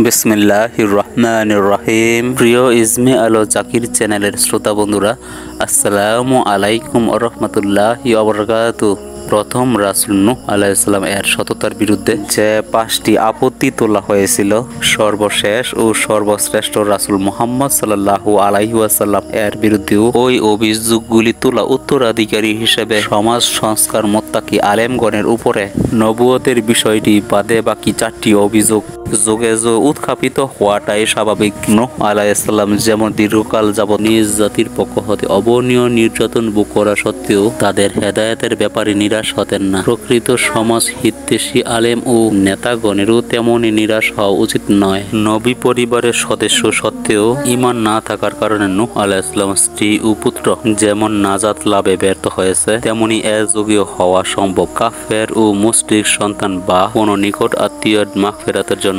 বিসমিল্লাহির রহমানির রহিম। প্রিয় ইজমে আলো জাকির চ্যানেলের শ্রোতা বন্ধুরা, আসসালামু আলাইকুম ওয়া রাহমাতুল্লাহি ওয়া বারাকাতুহু। প্রথম রাসূল নূহ আলাইহিস সালাম এর সততার বিরুদ্ধে যে 5টি আপত্তি তোলা হয়েছিল, সর্বশেষ ও সর্বশ্রেষ্ঠ রাসূল মুহাম্মদ সাল্লাল্লাহু আলাইহি ওয়াসাল্লাম এর বিরুদ্ধেও ওই অভিযোগগুলি তোলা উত্তরাধিকারী হিসেবে সমাজ সংস্কার মোত্তাকি আলেমগণের উপরে নবুয়তের বিষয়টি বাদে বাকি 4টি অভিযোগ যোগে উৎখাপিত হওয়াটাই স্বাভাবিক। নূহ আলাইহিস সালাম যেমন দীর্ঘকাল যাবৎ নিজ জাতির পক্ষ হতে অবর্ণীয় নির্যাতন ভোগ করা সত্ত্বেও তাদের হেদায়েতের ব্যাপারে নিরাশ হতেন না, প্রকৃত সমাজ হিতৈষী আলেম ও নেতাগণেরও তেমনই নিরাশ হওয়া উচিত নয়। নবী পরিবারের সদস্য সত্ত্বেও ঈমান না থাকার কারণে নূহ আলাইহিস সালামের স্ত্রী ও পুত্র যেমন নাজাত লাভে ব্যর্থ হয়েছে, তেমনি এ যুগেও হওয়া সম্ভব। কাফের ও মুশরিক সন্তান বা কোনো নিকট আত্মীয়ের মাগফিরাতের জন্য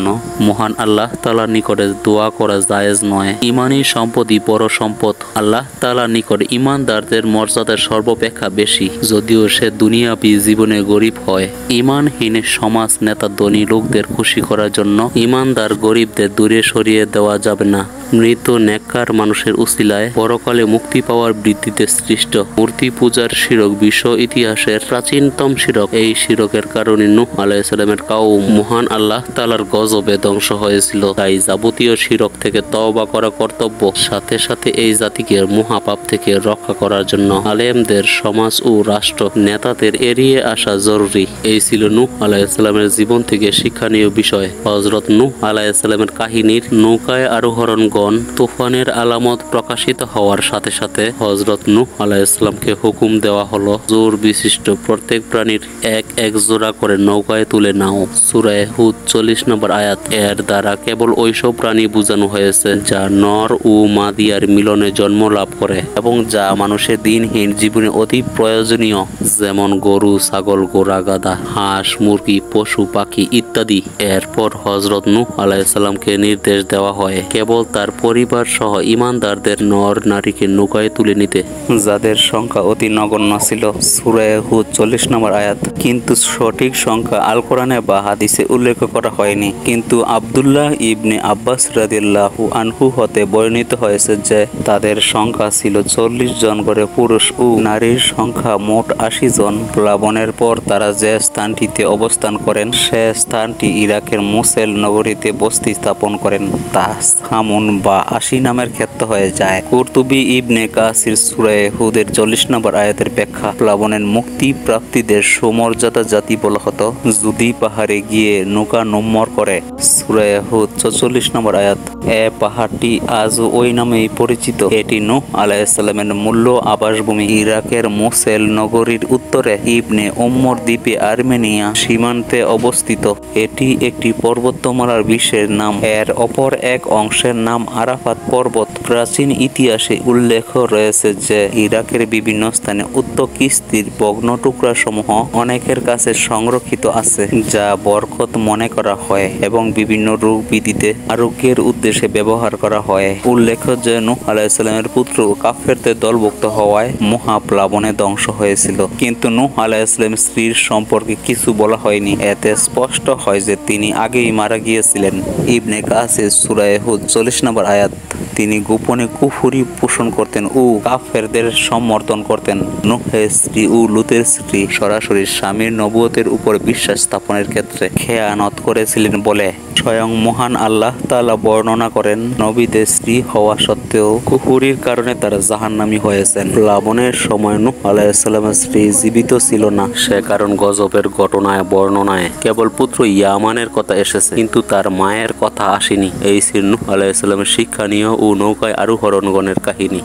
মহান আল্লাহ তাআলার নিকটে দোয়া করা জায়েজ নয়। ঈমানী সম্পদই বড় সম্পদ। আল্লাহ তাআলার নিকট ঈমানদারদের মর্যাদা সর্বাপেক্ষা বেশি, যদিও সে দুনিয়াবী জীবনে গরিব হয়। ঈমানহীন সমাজ নেতা ধনী লোকদের খুশি করার জন্য ঈমানদার গরিবদের দূরে সরিয়ে দেওয়া যাবে না। মৃত নেককার মানুষের উসিলায় পরকালে মুক্তি পাওয়ার বৃদ্ধিতে সৃষ্ট মূর্তি পূজার শিরক বিশ্ব ইতিহাসের প্রাচীনতম শিরক। এই শিরকের কারণে নূহ আলাইহিস সালামের কওম মহান আল্লাহ তাআলার গজবে ধ্বংস হয়েছিল। তাই যাবতীয় শিরক থেকে তওবা করা কর্তব্য। সাথে সাথে এই জাতিকে মহাপাপ থেকে রক্ষা করার জন্য আলেমদের, সমাজ ও রাষ্ট্র নেতাদের এড়িয়ে আসা জরুরি। এই ছিল নূহ আলাইহিস সালামের জীবন থেকে শিক্ষণীয় বিষয়। হযরত নূহ আলাইহিস সালামের কাহিনীর নৌকায় আরোহণগণ তুফানের আলামত প্রকাশিত হওয়ার সাথে সাথে হযরত নূহ আলাইহিস সালামকে হুকুম দেওয়া হলো, জোর বিশিষ্ট প্রত্যেক প্রাণীর এক জোড়া করে নৌকায় তুলে নাও। সূরা হুদ 40 নম্বর আয়াত। এর দ্বারা কেবল ওইসব প্রাণী বোঝানো হয়েছে যা নর ও মাদিয়ার মিলনে জন্ম লাভ করে এবং যা মানুষের দিনহীন জীবনে অতি প্রয়োজনীয়, যেমন গরু, ছাগল, ঘোড়া, গাধা, হাঁস, মুরগি, পশু পাখি ইত্যাদি। এরপর হযরত নূহ আলাইহিস সালামকে নির্দেশ দেওয়া হয় কেবল তার পরিবার সহ ঈমানদারদের নর নারীকে নৌকায় তুলে নিতে, যাদের সংখ্যা অতি নগণ্য ছিল। সূরা হুদ 40 নম্বর আয়াত। কিন্তু সঠিক সংখ্যা আল কোরআনে বা হাদিসে উল্লেখ করা হয়নি। কিন্তু আব্দুল্লাহ ইবনে আব্বাস রাদিয়াল্লাহু আনহু হতে বর্ণিত হয়েছে যে তাদের সংখ্যা ছিল 40 জন করে পুরুষ ও নারীর সংখ্যা মোট 80 জন। প্লাবনের পর তারা যে স্থানটিতে অবস্থান করেন সে স্থানটি ইরাকের মোসেল নগরীতে বসতি স্থাপন করেন। তা সামুন বা 80 নামের ক্ষেত্র হয়ে যায়। কুরতুবী ইবনে কাসির সূরা হুদের 40 নম্বর আয়াতের ব্যাখ্যা, প্লাবনের মুক্তি প্রাপ্তিদের সুমর্যাদা জাতি বলা হতো যদি পাহাড়ে গিয়ে নৌকা নোঙর করে। সূরা হুদ 44 নম্বর আয়াত। এ পাহাড়টি আজও ওই নামেই পরিচিত। এটি নূহ আলাইহিস সালামের মূল আবাসভূমি। ইরাকের মোসেল নগরীর উত্তরে ইবনে উম্মর দ্বীপে আর্মেনিয়া সীমান্তে অবস্থিত। এটি একটি পর্বতমালার বিশ্বের নাম। এর অপর এক অংশের নাম আরাফাত পর্বত। প্রাচীন ইতিহাসে উল্লেখ রয়েছে যে ইরাকের বিভিন্ন স্থানে উক্ত কিস্তির ভগ্ন টুকরা সমূহ অনেকের কাছে সংরক্ষিত আছে, যা বরকত মনে করা হয় এবং বিভিন্ন রোগ বিধিতে আরোগ্যের উদ্দেশ্যে ব্যবহার করা হয়। উল্লেখ্য যে নূহ আলাইহিস সালামের পুত্র কাফেরদের দলভুক্ত হওয়ায় মহাপ্লাবনে ধ্বংস হয়েছিল, কিন্তু নূহ আলাইহিস সালামের স্ত্রীর সম্পর্কে কিছু বলা হয়নি। এতে স্পষ্ট হয় যে তিনি আগেই মারা গিয়েছিলেন। ইবনে কাসির সূরা হুদ 40 নম্বর আয়াত। তিনি গোপনে কুফরি পোষণ করতেন ও কাফেরদের সমর্থন করতেন। নূহের স্ত্রী ও লূতের স্ত্রী সরাসরি স্বামীর নবুয়তের উপর বিশ্বাস স্থাপনের ক্ষেত্রে খেয়ানত করেছিলেন বলে স্বয়ং মহান আল্লাহ তাআলা বর্ণনা করেন। নবীদের স্ত্রী হওয়া সত্ত্বেও কুফরির কারণে তারা জাহান্নামী হয়েছেন। প্লাবনের সময় নূহ আলাইহিস সালামের স্ত্রী জীবিত ছিল না। সে কারণ গজবের ঘটনায় বর্ণনায় কেবল পুত্র ইয়ামানের কথা এসেছে, কিন্তু তার মায়ের কথা আসেনি। এই ছিল নূহ আলাইহিস সালামের শিক্ষণীয় ও নৌকায় আরোহণগণের কাহিনী।